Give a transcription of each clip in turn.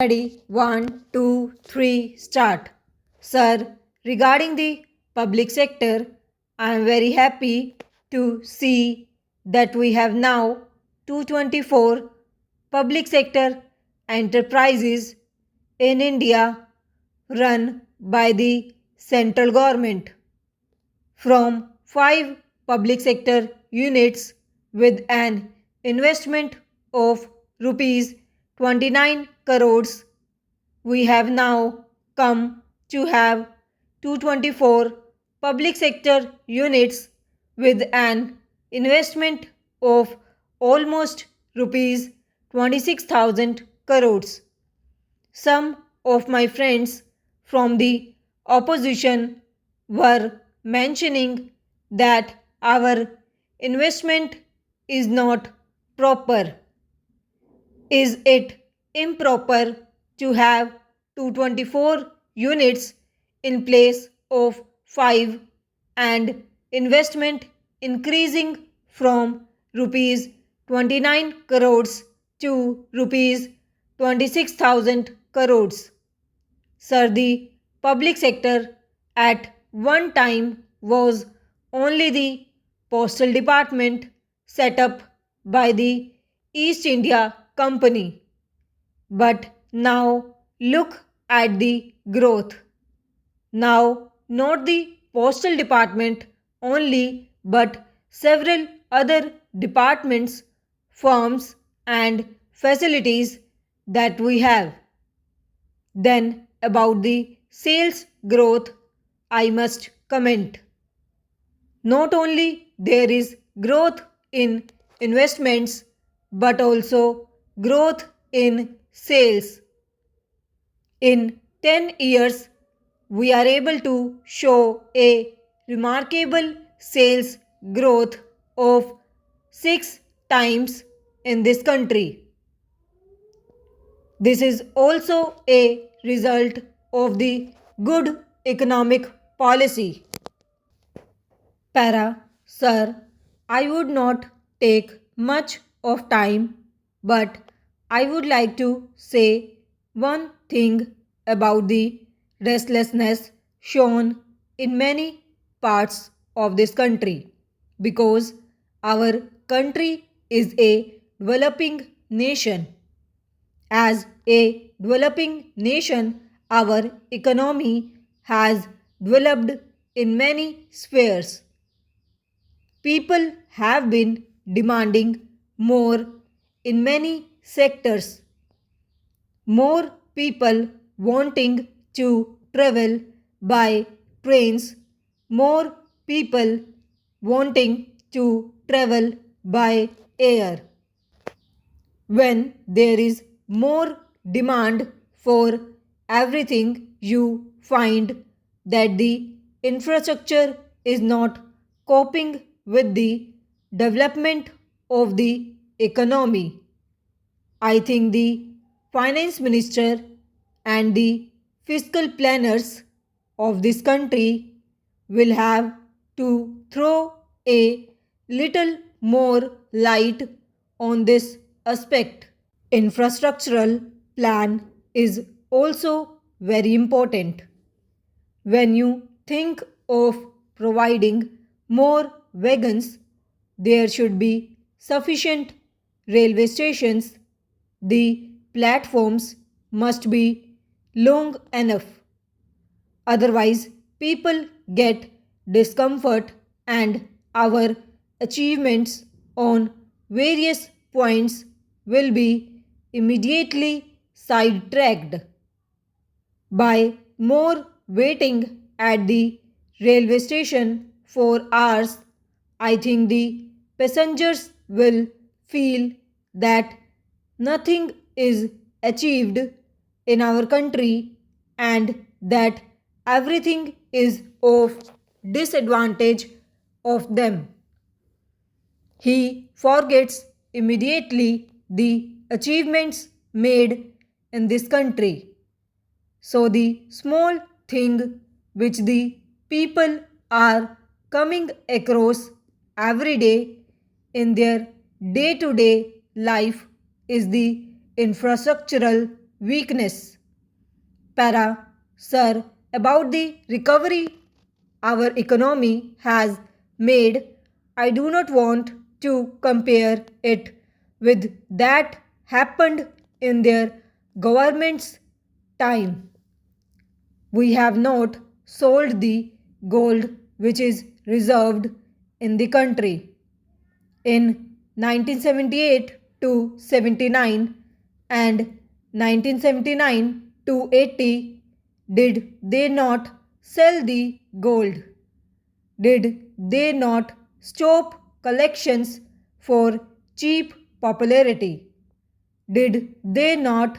Ready? One, two, three, start. Sir, regarding the public sector, I am very happy to see that we have now 224 public sector enterprises in India run by the central government. From 5 public sector units with an investment of rupees 29 crores, we have now come to have 224 public sector units with an investment of almost rupees 26,000 crores. Some of my friends from the opposition were mentioning that our investment is not proper. Is it improper to have 224 units in place of 5 and investment increasing from rupees 29 crores to rupees 26,000 crores? Sir, the public sector at one time was only the postal department set up by the East India Company. But now look at the growth. Now, not the postal department only, but several other departments, firms, and facilities that we have. Then, about the sales growth, I must comment. Not only there is growth in investments, but also growth in sales. In 10 years, we are able to show a remarkable sales growth of 6 times in this country. This is also a result of the good economic policy. Para, sir, I would not take much of time, but I would like to say one thing about the restlessness shown in many parts of this country, because our country is a developing nation. As a developing nation, our economy has developed in many spheres. People have been demanding more in many sectors. More people wanting to travel by trains, more people wanting to travel by air. When there is more demand for everything, you find that the infrastructure is not coping with the development of the economy. I think the finance minister and the fiscal planners of this country will have to throw a little more light on this aspect. Infrastructural plan is also very important. When you think of providing more wagons, there should be sufficient railway stations. The platforms must be long enough. Otherwise, people get discomfort and our achievements on various points will be immediately sidetracked. By more waiting at the railway station for hours, I think the passengers will feel that nothing is achieved in our country and that everything is of disadvantage of them. He forgets immediately the achievements made in this country. So, the small thing which the people are coming across every day in their day to day life is the infrastructural weakness. Para, sir, about the recovery our economy has made, I do not want to compare it with that happened in their government's time. We have not sold the gold which is reserved in the country. In 1978 to 79 and 1979 to 80, did they not sell the gold? Did they not stop collections for cheap popularity? Did they not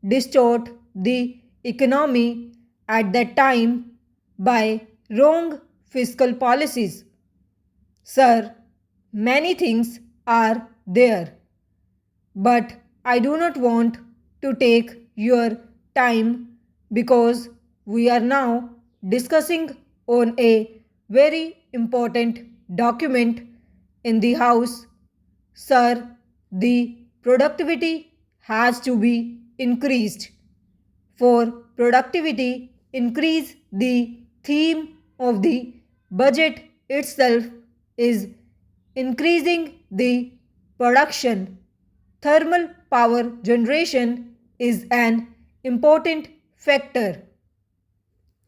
distort the economy at that time by wrong fiscal policies? Sir, many things are there, but I do not want to take your time because we are now discussing on a very important document in the House. Sir, the productivity has to be increased. For productivity increase, the theme of the budget itself is increasing the production. Thermal power generation is an important factor.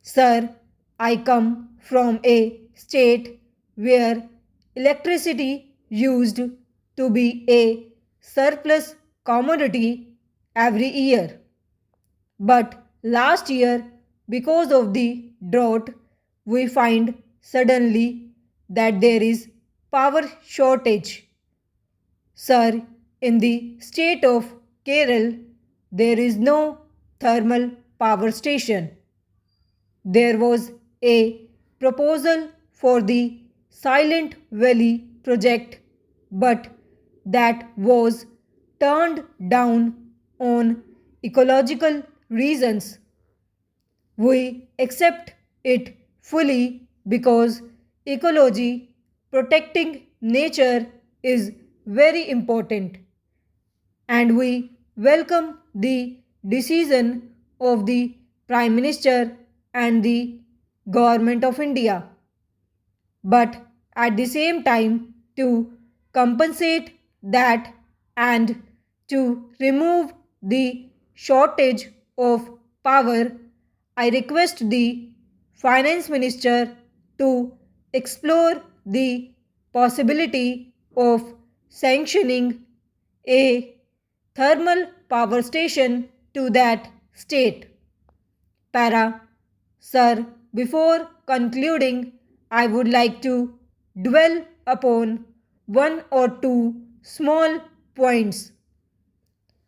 Sir, I come from a state where electricity used to be a surplus commodity every year. But last year, because of the drought, we find suddenly that there is power shortage. Sir, in the state of Kerala, there is no thermal power station. There was a proposal for the Silent Valley project, but that was turned down on ecological reasons. We accept it fully because ecology, protecting nature, is very important, and we welcome the decision of the Prime Minister and the Government of India. But at the same time, to compensate that and to remove the shortage of power, I request the Finance Minister to explore the possibility of sanctioning a thermal power station to that state. Para, sir, before concluding, I would like to dwell upon one or two small points.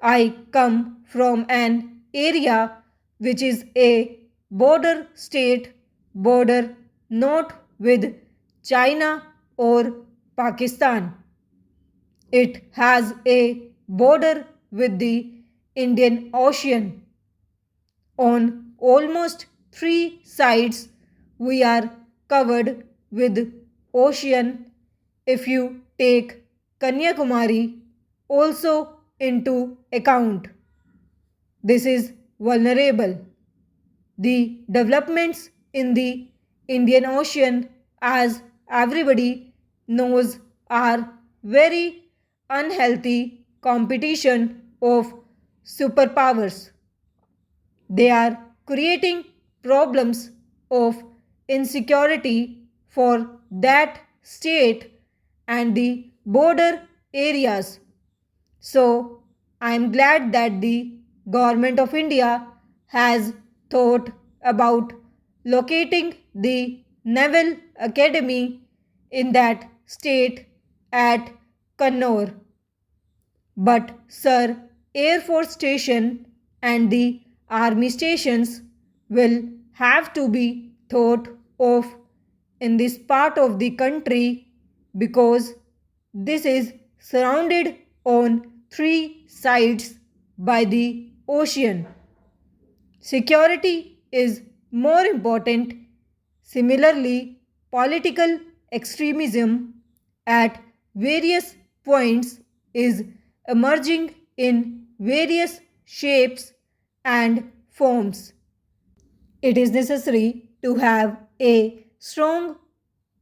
I come from an area which is a border state, border not with China or Pakistan. It has a border with the Indian Ocean. On almost three sides, we are covered with ocean if you take Kanyakumari also into account. This is vulnerable. The developments in the Indian Ocean, as everybody knows, are very unhealthy competition of superpowers. They are creating problems of insecurity for that state and the border areas. So, I am glad that the Government of India has thought about locating the Naval Academy in that state at Kannur. But, sir, Air Force Station and the Army stations will have to be thought of in this part of the country because this is surrounded on three sides by the ocean. Security is more important. Similarly, political extremism at various points is emerging in various shapes and forms. It is necessary to have a strong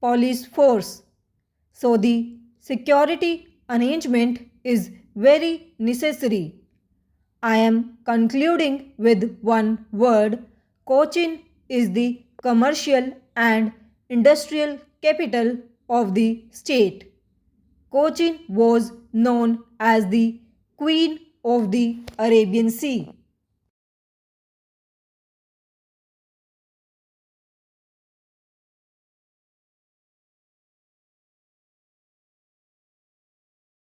police force. So the security arrangement is very necessary. I am concluding with one word. Cochin is the commercial and industrial capital of the state. Cochin was known as the Queen of the Arabian Sea.